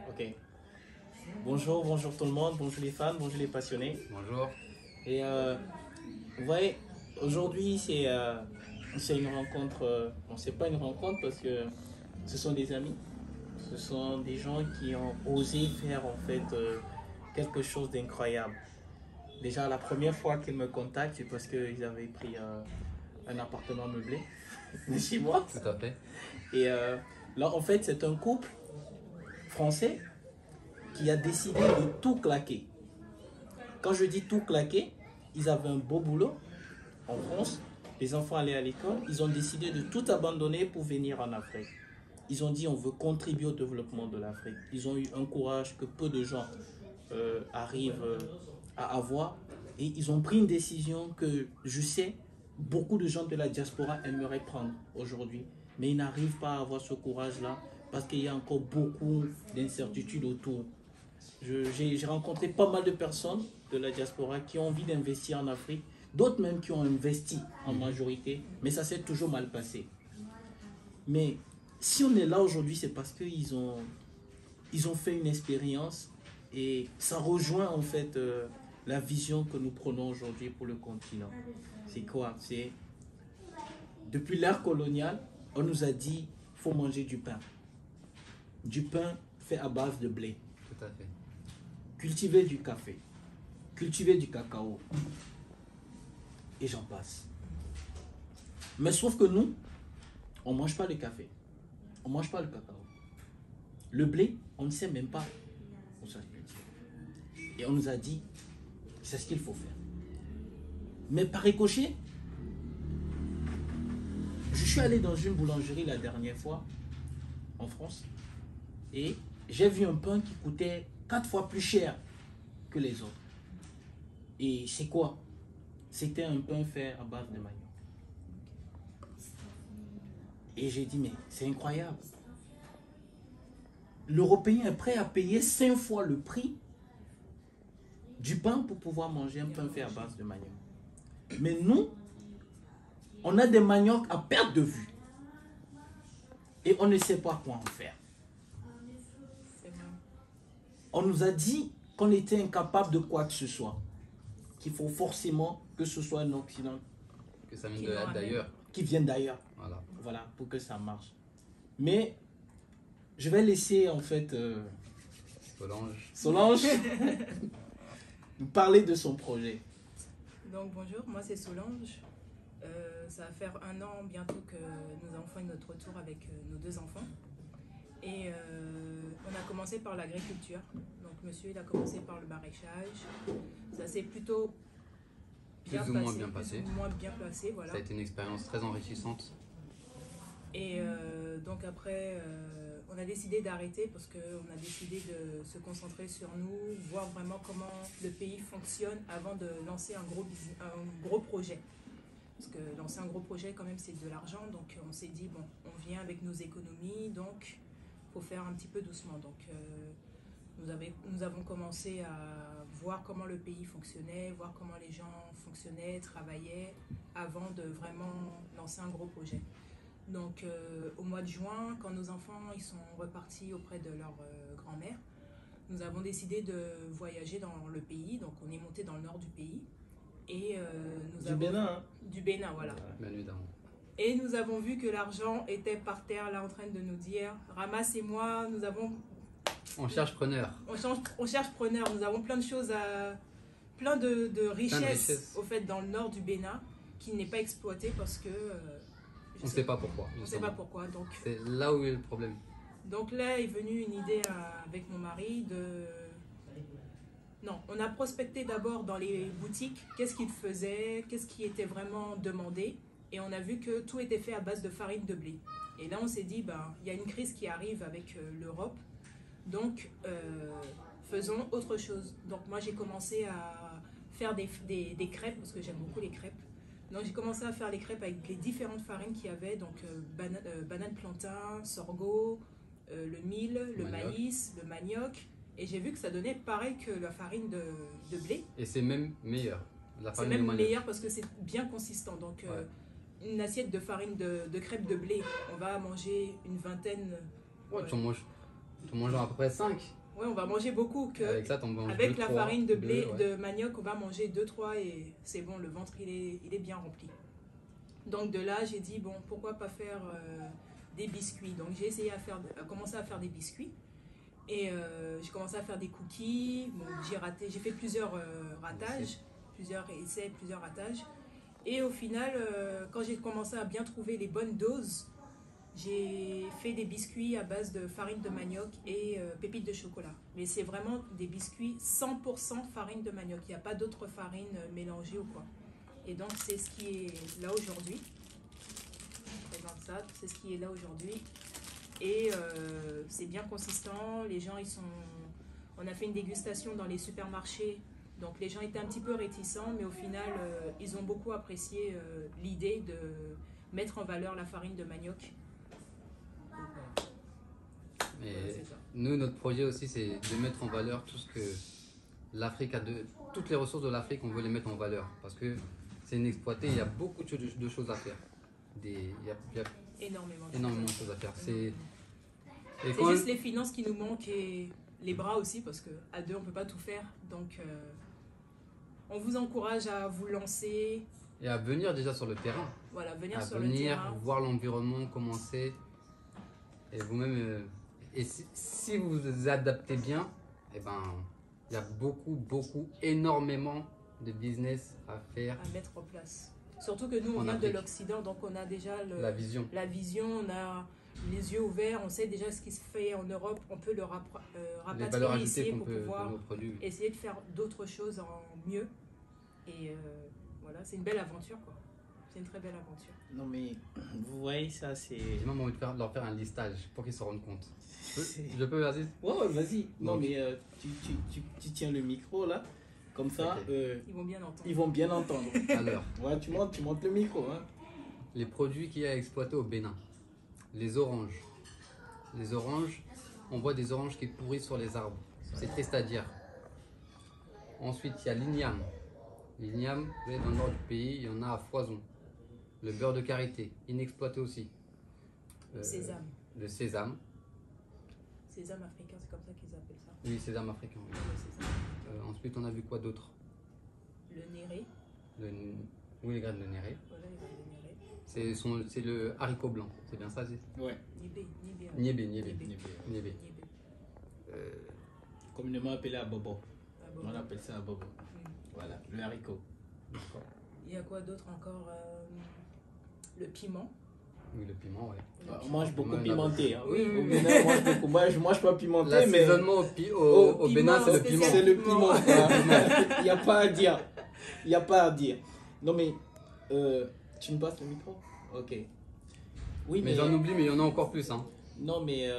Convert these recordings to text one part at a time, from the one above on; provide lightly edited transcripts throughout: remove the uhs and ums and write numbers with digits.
Ok. Bonjour, bonjour tout le monde, bonjour les fans, bonjour les passionnés. Bonjour. Et vous voyez, aujourd'hui c'est une rencontre. Bon, c'est pas une rencontre parce que ce sont des amis. Ce sont des gens qui ont osé faire en fait quelque chose d'incroyable. Déjà, la première fois qu'ils me contactent, c'est parce qu'ils avaient pris un appartement meublé de chez moi. Tout à fait. Et là, en fait, c'est un couple français qui a décidé de tout claquer. Quand je dis tout claquer, ils avaient un beau boulot en France, les enfants allaient à l'école, ils ont décidé de tout abandonner pour venir en Afrique. Ils ont dit on veut contribuer au développement de l'Afrique. Ils ont eu un courage que peu de gens arrivent à avoir et ils ont pris une décision que je sais beaucoup de gens de la diaspora aimeraient prendre aujourd'hui, mais ils n'arrivent pas à avoir ce courage-là parce qu'il y a encore beaucoup d'incertitudes autour. J'ai rencontré pas mal de personnes de la diaspora qui ont envie d'investir en Afrique, d'autres même qui ont investi en majorité, mais ça s'est toujours mal passé. Mais si on est là aujourd'hui, c'est parce ils ont fait une expérience et ça rejoint en fait la vision que nous prenons aujourd'hui pour le continent. C'est quoi? C'est depuis l'ère coloniale, on nous a dit il faut manger du pain. Du pain fait à base de blé. Tout à fait. Cultiver du café, cultiver du cacao, et j'en passe. Mais sauf que nous, on ne mange pas le café, on ne mange pas le cacao. Le blé, on ne sait même pas où ça se cultive. Et on nous a dit, c'est ce qu'il faut faire. Mais par ricochet, je suis allé dans une boulangerie la dernière fois, en France, et j'ai vu un pain qui coûtait 4 fois plus cher que les autres. Et c'est quoi? C'était un pain fait à base de manioc. Et j'ai dit, mais c'est incroyable. L'Européen est prêt à payer 5 fois le prix du pain pour pouvoir manger un pain fait à base de manioc. Mais nous, on a des maniocs à perte de vue. Et on ne sait pas quoi en faire. On nous a dit qu'on était incapable de quoi que ce soit. Qu'il faut forcément que ce soit un Occident Que ça vienne d'ailleurs. qui vienne d'ailleurs. Voilà. Voilà, pour que ça marche. Mais je vais laisser en fait Solange nous parler de son projet. Donc bonjour, moi c'est Solange. Ça va faire 1 an bientôt que nous avons fait notre retour avec nos 2 enfants. Et on a commencé par l'agriculture. Donc monsieur il a commencé par le maraîchage. Ça s'est plutôt Plus ou moins bien passé. Plus ou moins bien placé, voilà. Ça a été une expérience très enrichissante. Et donc après, on a décidé d'arrêter parce qu'on a décidé de se concentrer sur nous, voir vraiment comment le pays fonctionne avant de lancer un gros projet. Parce que lancer un gros projet, quand même, c'est de l'argent. Donc on s'est dit, bon, on vient avec nos économies, donc il faut faire un petit peu doucement. Donc nous avons commencé à voir comment le pays fonctionnait, voir comment les gens fonctionnaient, travaillaient, avant de vraiment lancer un gros projet. Donc au mois de juin, quand nos enfants ils sont repartis auprès de leur grand-mère, nous avons décidé de voyager dans le pays. Donc on est monté dans le nord du pays. Et Bénin, hein? Du Bénin, voilà. Bien évidemment. Et nous avons vu que l'argent était par terre, là en train de nous dire ramassez-moi, nous avons... On cherche preneur. On cherche preneur, nous avons plein de choses plein de richesses au fait dans le nord du Bénin qui n'est pas exploité parce que... on ne sait pas pourquoi. On ne sait pas pourquoi. Donc, c'est là où est le problème. Donc là est venue une idée avec mon mari de... Non, on a prospecté d'abord dans les boutiques, qu'est-ce qu'ils faisaient, qu'est-ce qui était vraiment demandé. Et on a vu que tout était fait à base de farine de blé. Et là on s'est dit, il y a une crise qui arrive avec l'Europe. Donc faisons autre chose. Donc moi j'ai commencé à faire des crêpes, parce que j'aime beaucoup les crêpes. Donc j'ai commencé à faire les crêpes avec les différentes farines qu'il y avait, donc banane plantain, sorgho, le mil, le maïs, le manioc. Et j'ai vu que ça donnait pareil que la farine de blé. Et c'est même meilleur. C'est même meilleur parce que c'est bien consistant. Donc une assiette de farine de crêpes de blé, on va manger une vingtaine. Ouais, tu en manges En mangeant à peu près 5. Ouais, on va manger beaucoup. Avec ça, t'en manges Avec 2, la 3, farine de blé, 2, ouais. de manioc, on va manger 2-3 et c'est bon, le ventre il est bien rempli. Donc de là, j'ai dit, bon, pourquoi pas faire des biscuits. Donc j'ai essayé à commencer à faire des biscuits. Et j'ai commencé à faire des cookies. Bon, j'ai fait plusieurs ratages, plusieurs essais, plusieurs ratages. Et au final, quand j'ai commencé à bien trouver les bonnes doses, j'ai fait des biscuits à base de farine de manioc et pépites de chocolat. Mais c'est vraiment des biscuits 100% farine de manioc. Il n'y a pas d'autres farines mélangées ou quoi. Et donc c'est ce qui est là aujourd'hui. Je présente ça, c'est ce qui est là aujourd'hui. Et c'est bien consistant. Les gens, on a fait une dégustation dans les supermarchés. Donc les gens étaient un petit peu réticents, mais au final, ils ont beaucoup apprécié l'idée de mettre en valeur la farine de manioc. Mais Voilà, c'est ça. nous, notre projet aussi, c'est de mettre en valeur tout ce que l'Afrique a toutes les ressources de l'Afrique, on veut les mettre en valeur. Parce que c'est inexploité, il y a beaucoup de choses à faire. Il y a énormément de choses à faire. C'est Et quand juste les finances qui nous manquent et les bras aussi, parce qu'à deux, on ne peut pas tout faire. Donc, on vous encourage à vous lancer. Et à venir déjà sur le terrain. Voilà, venir À sur le venir, terrain. voir l'environnement, comment c'est. Et vous-même, et si vous vous adaptez bien, eh ben, il y a énormément de business à faire. À mettre en place. Surtout que nous, on En vient de Afrique. l'Occident, donc on a déjà La vision. la vision, on a les yeux ouverts, on sait déjà ce qui se fait en Europe, on peut le Les valeurs rapatrier ici ajoutées qu'on pour peut de pouvoir nos produits. essayer de faire d'autres choses en mieux. Et voilà, c'est une belle aventure, quoi. C'est une très belle aventure. Non, mais vous voyez, ça, c'est. J'ai même envie de leur faire un listage pour qu'ils se rendent compte. C'est- Je peux, vas-y. Ouais, vas-y. Non, Donc. mais tu tiens le micro là, comme ça, Ok. Ils vont bien entendre. ils vont bien entendre. Alors, Ouais, tu montes le micro. Hein. les produits qu'il y a à exploiter au Bénin. Les oranges. Les oranges, on voit des oranges qui pourrissent sur les arbres. C'est triste à dire. Ensuite, il y a l'igname. L'igname, vous voyez, dans le nord du pays, il y en a à foison. Le beurre de karité, inexploité aussi. Sésame. Le sésame. Sésame africain, c'est comme ça qu'ils appellent ça. Oui, sésame africain. Oui. Le sésame. Ensuite, on a vu quoi d'autre? Le néré. Le... Oui, les graines de néré. Voilà, les graines de néré. C'est le haricot blanc. C'est bien ça, c'est Ouais. Nibé. Niébé. Nibé. Niébé. Communément appelé à bobo. Ah bon. On appelle ça à bobo. Voilà, le haricot. Il y a quoi d'autre encore Le piment. Oui, le piment, ouais. On mange beaucoup Ouais, pimenté. Hein. Oui, Au Bénin, on mange beaucoup. Moi, je mange pas pimenté, mais L'assaisonnement au Bénin, c'est le spécial. piment. c'est le piment. Il n'y a pas à dire. Il n'y a pas à dire. Non, mais tu me passes le micro? Ok. Oui, Mais j'en oublie, mais il y en a encore plus. Hein. Non, mais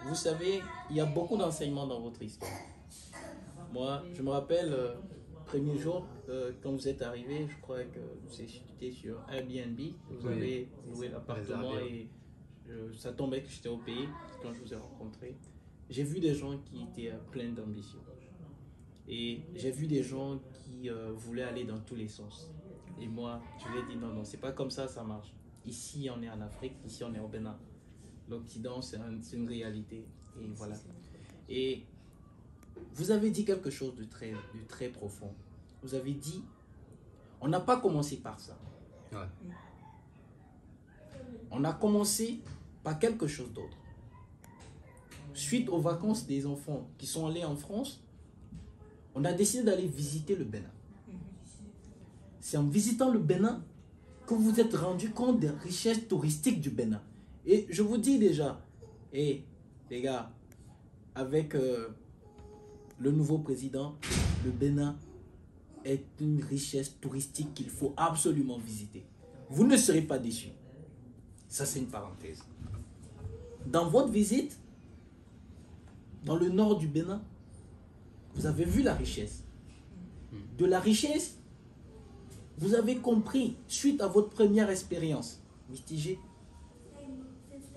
vous savez, il y a beaucoup d'enseignements dans votre histoire. Moi, je me rappelle, premier jour, quand vous êtes arrivé, je crois que vous étiez sur Airbnb, vous Oui. avez loué l'appartement Réservé. et ça tombait que j'étais au pays quand je vous ai rencontré. J'ai vu des gens qui étaient pleins d'ambition. Et j'ai vu des gens qui voulaient aller dans tous les sens. Et moi, je lui ai dit non, c'est pas comme ça marche. Ici, on est en Afrique, ici, on est au Bénin. L'Occident, c'est une réalité. Et voilà. Et vous avez dit quelque chose de très profond. Vous avez dit, on n'a pas commencé par ça. Ouais. On a commencé par quelque chose d'autre. Suite aux vacances des enfants qui sont allés en France, on a décidé d'aller visiter le Bénin. C'est en visitant le Bénin que vous vous êtes rendu compte des richesses touristiques du Bénin. Et je vous dis déjà, les gars, avec le nouveau président, le Bénin est une richesse touristique qu'il faut absolument visiter. Vous ne serez pas déçus. Ça, c'est une parenthèse. Dans votre visite, dans le nord du Bénin, vous avez vu la richesse. De la richesse, vous avez compris, suite à votre première expérience mitigée,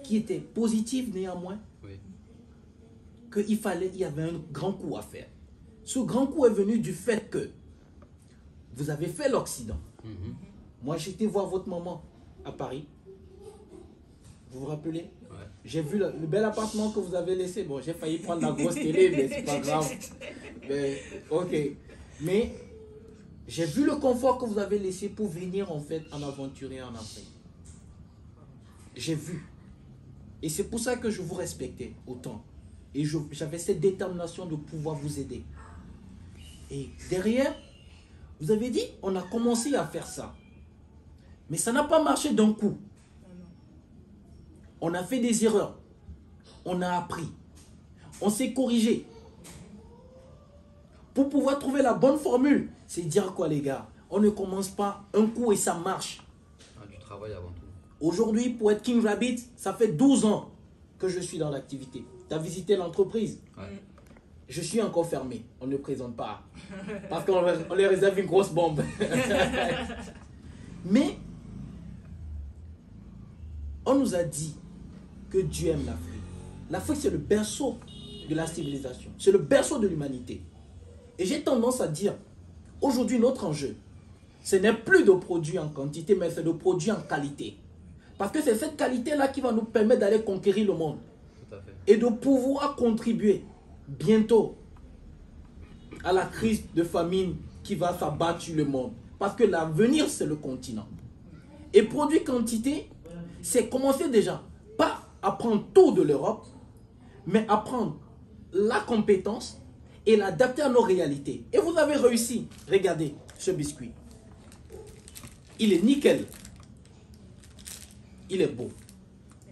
qui était positive néanmoins, Oui. il y avait un grand coup à faire. Ce grand coup est venu du fait que vous avez fait l'Occident. Mhm. Moi, j'étais voir votre maman à Paris. Vous vous rappelez? J'ai vu le bel appartement que vous avez laissé. Bon, j'ai failli prendre la grosse télé, mais c'est pas grave. Mais, ok. Mais j'ai vu le confort que vous avez laissé pour venir en fait en aventurer en Afrique. J'ai vu. Et c'est pour ça que je vous respectais autant. Et j'avais cette détermination de pouvoir vous aider. Et derrière, vous avez dit, on a commencé à faire ça. Mais ça n'a pas marché d'un coup. On a fait des erreurs. On a appris. On s'est corrigé. Pour pouvoir trouver la bonne formule, c'est dire quoi les gars? On ne commence pas un coup et ça marche. Du travail avant tout. Aujourd'hui, pour être King Rabbit, ça fait 12 ans que je suis dans l'activité. Tu as visité l'entreprise? Ouais. Je suis encore fermé. On ne présente pas. Parce qu'on les réserve une grosse bombe. Mais, on nous a dit que Dieu aime l'Afrique. L'Afrique, c'est le berceau de la civilisation. C'est le berceau de l'humanité. Et j'ai tendance à dire, aujourd'hui, notre enjeu, ce n'est plus de produits en quantité, mais c'est de produits en qualité. Parce que c'est cette qualité-là qui va nous permettre d'aller conquérir le monde. Tout à fait. Et de pouvoir contribuer bientôt à la crise de famine qui va s'abattre sur le monde. Parce que l'avenir, c'est le continent. Et produit quantité, c'est commencer déjà, pas à prendre tout de l'Europe, mais à prendre la compétence et l'adapter à nos réalités. Et vous avez réussi. Regardez ce biscuit. Il est nickel. Il est beau.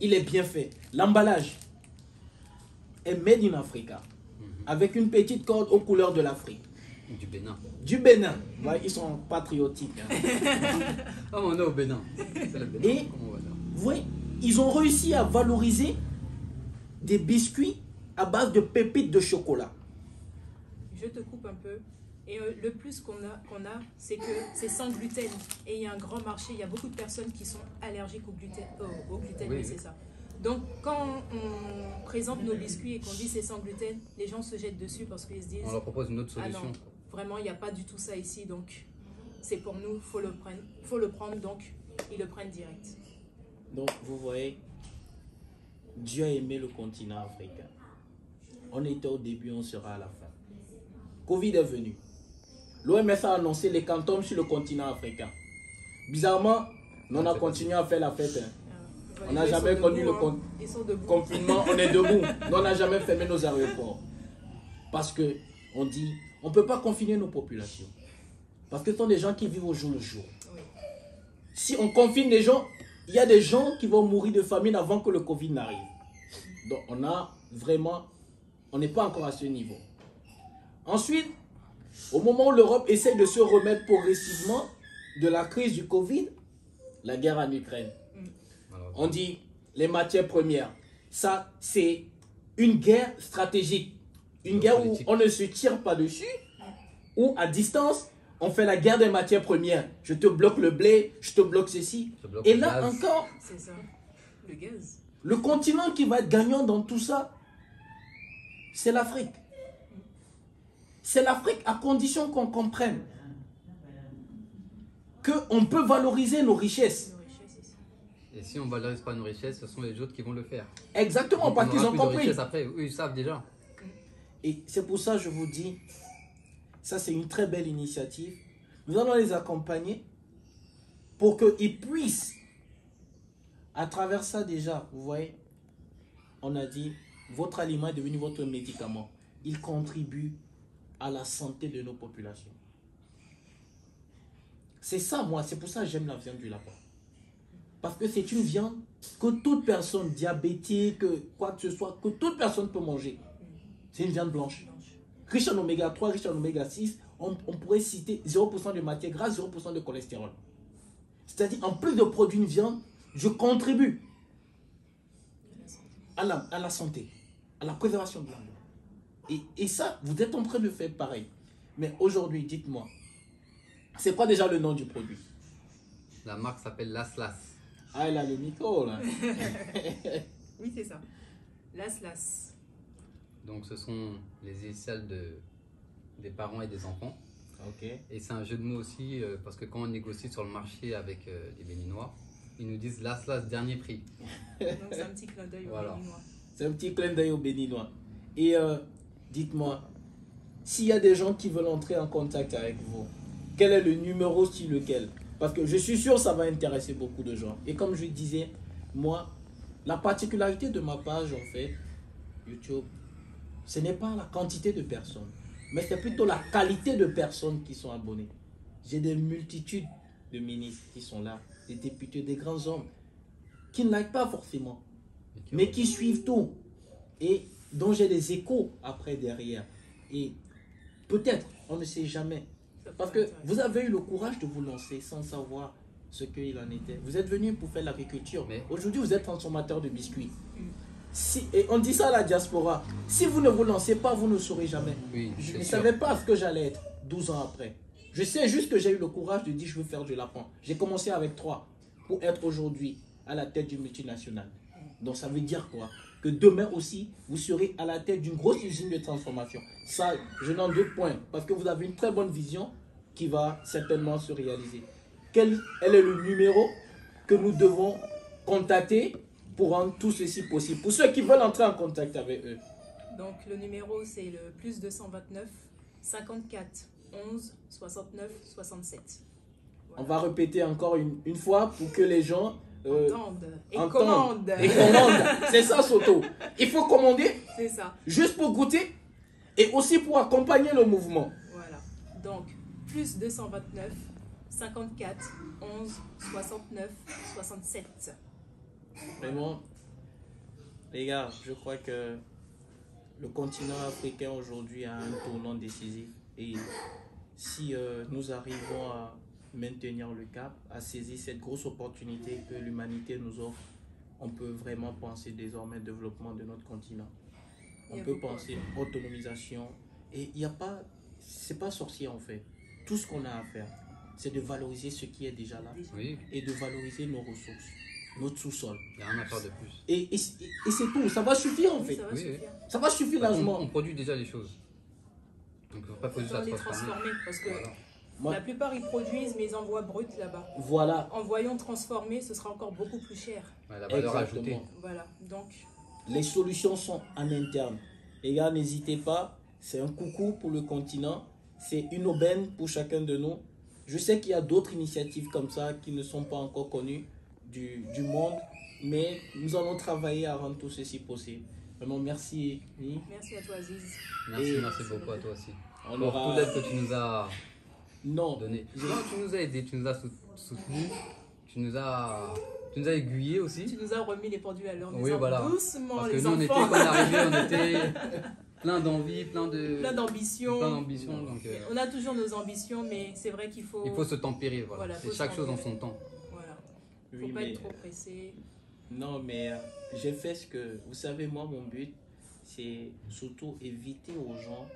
Il est bien fait. L'emballage est made in Africa. Avec une petite corde aux couleurs de l'Afrique. Du Bénin. Du Bénin. Ouais, ils sont patriotiques. Hein. Ah, on est au Bénin. C'est le Bénin. Et Comment on va dire? vous voyez, ils ont réussi à valoriser des biscuits à base de pépites de chocolat. Je te coupe un peu. Et le plus qu'on a, c'est que c'est sans gluten. Et il y a un grand marché, il y a beaucoup de personnes qui sont allergiques au gluten. Oui, c'est ça. Donc, quand on présente nos biscuits et qu'on dit c'est sans gluten, les gens se jettent dessus parce qu'ils se disent... On leur propose une autre Ah solution. non, vraiment, il n'y a pas du tout ça ici. Donc, c'est pour nous, faut le prendre. Donc, ils le prennent direct. Donc, vous voyez, Dieu a aimé le continent africain. On était au début, on sera à la fin. Covid est venu. L'OMS a annoncé les cantons sur le continent africain. Bizarrement, nous on a continué à faire la fête. Hein. On n'a jamais connu le confinement, on est debout. Nous on n'a jamais fermé nos aéroports. Parce que on dit, on ne peut pas confiner nos populations. Parce que ce sont des gens qui vivent au jour le jour. Oui. Si on confine les gens, il y a des gens qui vont mourir de famine avant que le Covid n'arrive. Donc on a vraiment, on n'est pas encore à ce niveau. Ensuite, au moment où l'Europe essaie de se remettre progressivement de la crise du Covid, la guerre en Ukraine. On dit les matières premières. Ça, c'est une guerre stratégique. Une guerre où on ne se tire pas dessus, où à distance, on fait la guerre des matières premières. Je te bloque le blé, je te bloque ceci. Et là gaz. encore, c'est ça, le gaz. Le continent qui va être gagnant dans tout ça, c'est l'Afrique. C'est l'Afrique à condition qu'on comprenne qu'on peut valoriser nos richesses. Et si on ne valorise pas nos richesses, ce sont les autres qui vont le faire. Exactement, parce qu'ils ont compris. Après, eux, ils savent déjà. Et c'est pour ça que je vous dis, ça c'est une très belle initiative. Nous allons les accompagner pour qu'ils puissent, à travers ça déjà, vous voyez, on a dit, votre aliment est devenu votre médicament. Il contribue à la santé de nos populations. C'est ça, moi, c'est pour ça que j'aime la viande du lapin. Parce que c'est une viande que toute personne diabétique, quoi que ce soit, que toute personne peut manger. C'est une viande blanche. Riche en oméga 3, riche en oméga 6, on pourrait citer 0% de matière grasse, 0% de cholestérol. C'est-à-dire, en plus de produire une viande, je contribue à la santé, à la préservation de l'âme. Et ça, vous êtes en train de faire pareil. Mais aujourd'hui, dites-moi, c'est quoi déjà le nom du produit? La marque s'appelle Las. Ah, elle a le micro, là. Oui, c'est ça. Las. Donc, ce sont les initiales des parents et des enfants. Ok. Et c'est un jeu de mots aussi, parce que quand on négocie sur le marché avec les Béninois, ils nous disent Las Las, dernier prix. Donc c'est un petit clin d'œil Voilà. au Béninois. C'est un petit clin d'œil aux Béninois. Et dites-moi, s'il y a des gens qui veulent entrer en contact avec vous, quel est le numéro sur lequel? Parce que je suis sûr que ça va intéresser beaucoup de gens. Et comme je disais, moi, la particularité de ma page, en fait, YouTube, ce n'est pas la quantité de personnes, mais c'est plutôt la qualité de personnes qui sont abonnées. J'ai des multitudes de ministres qui sont là, des députés, des grands hommes, qui ne likent pas forcément, mais qui suivent tout et dont j'ai des échos après derrière. Et peut-être, on ne sait jamais. Ça peut Parce que être vous avez eu le courage de vous lancer sans savoir ce qu'il en était. Vous êtes venu pour faire l'agriculture. Mais- Aujourd'hui, vous êtes transformateur de biscuits. Et on dit ça à la diaspora. Si vous ne vous lancez pas, vous ne saurez jamais. Oui, Je c'est ne sûr. savais pas ce que j'allais être 12 ans après. Je sais juste que j'ai eu le courage de dire je veux faire du lapin. J'ai commencé avec 3 pour être aujourd'hui à la tête d'une multinationale. Donc ça veut dire quoi? Que demain aussi, vous serez à la tête d'une grosse usine de transformation. Ça, je n'en doute point. Parce que vous avez une très bonne vision qui va certainement se réaliser. Quel est le numéro que nous devons contacter pour rendre tout ceci possible? Pour ceux qui veulent entrer en contact avec eux. Donc le numéro c'est le plus 229 54 11 69 67. On va répéter encore une fois pour que les gens Entendent et entendent commandent. et commandent. C'est ça, Soto. Il faut commander C'est ça. juste pour goûter et aussi pour accompagner le mouvement. Voilà. Donc plus 229 54 11 69 67. Vraiment, les gars, je crois que le continent africain aujourd'hui a un tournant décisif. Et si nous arrivons à maintenir le cap, à saisir cette grosse opportunité que l'humanité nous offre, on peut vraiment penser désormais développement de notre continent. On peut penser autonomisation. Et il n'y a pas, c'est pas sorcier en fait. Tout ce qu'on a à faire, c'est de valoriser ce qui est déjà là Oui, et de valoriser nos ressources, notre sous-sol. il n'y a rien à faire de plus. Et c'est tout, ça va suffire en fait. Ça va Oui, suffire. Ça va suffire On largement. produit déjà les choses. Donc il ne faut pas que Faut ça les se transforme. transformer parce que Voilà. Moi, la plupart ils produisent mais ils envoient brut là-bas. voilà, En voyant transformer, ce sera encore beaucoup plus cher. Ouais, la valeur ajoutée. exactement. Voilà. Donc Les solutions sont en interne. Les gars, n'hésitez pas. C'est un coucou pour le continent. C'est une aubaine pour chacun de nous. Je sais qu'il y a d'autres initiatives comme ça qui ne sont pas encore connues du monde. Mais nous allons travailler à rendre tout ceci possible. Vraiment, merci. Ni. merci à toi Aziz. Merci, Et- merci beaucoup à toi aussi. On Pour aura... tout l'aide que tu nous as Non, donné. Non, tu nous as aidé, tu nous as soutenus, tu nous as aiguillés aussi. Tu nous as remis les pendules à l'heure. Oui, Disant voilà. doucement Parce que les nous, enfants. quand on est arrivé, on était plein d'envie, plein d'ambition. d'ambition. Donc, On a toujours nos ambitions, mais c'est vrai qu'il faut. il faut se tempérer. Voilà. Voilà, C'est faut chaque se chose en tempérer. son temps. Voilà. Faut oui, pas mais... être trop pressé. Non, mais j'ai fait ce que... Vous savez, moi, mon but, c'est surtout éviter aux gens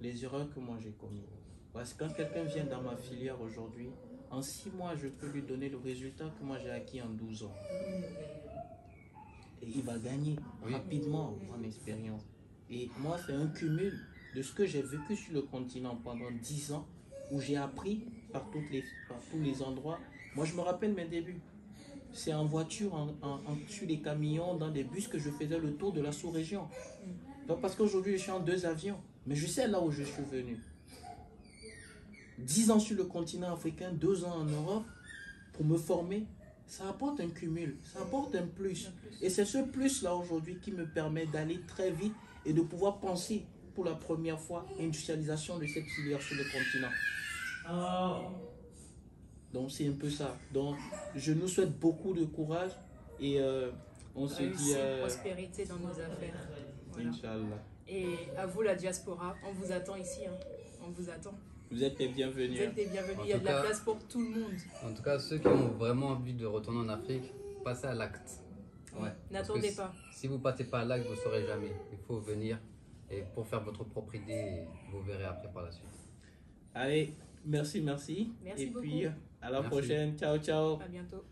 les erreurs que moi j'ai commises. Parce que quand quelqu'un vient dans ma filière aujourd'hui, en 6 mois, je peux lui donner le résultat que moi j'ai acquis en 12 ans. Et il va gagner Oui. rapidement en expérience. Et moi, c'est un cumul de ce que j'ai vécu sur le continent pendant 10 ans, où j'ai appris par tous les endroits. Moi, je me rappelle mes débuts. C'est en voiture, sur les camions, dans des bus que je faisais le tour de la sous-région. Donc, parce qu'aujourd'hui, je suis en 2 avions. Mais je sais là où je suis venu. 10 ans sur le continent africain, 2 ans en Europe, pour me former, ça apporte un cumul, ça apporte un plus. Et c'est ce plus-là aujourd'hui qui me permet d'aller très vite et de pouvoir penser pour la première fois industrialisation de cette filière sur le continent. Donc c'est un peu ça. Donc je nous souhaite beaucoup de courage et on se dit Prospérité dans nos affaires. Voilà. Inch'Allah. Et à vous la diaspora, on vous attend ici. Hein. On vous attend. Vous êtes les Vous bienvenus. êtes les bienvenus. En Il y a tout de la cas- place pour tout le monde. En tout cas, ceux qui ont vraiment envie de retourner en Afrique, passez à l'acte. Ouais. N'attendez Parce que pas. Si vous ne passez pas à l'acte, vous ne saurez jamais. Il faut venir et pour faire votre propre idée, vous verrez après par la suite. Allez, merci. Merci et beaucoup. puis à la Merci. prochaine. Ciao, ciao. À bientôt.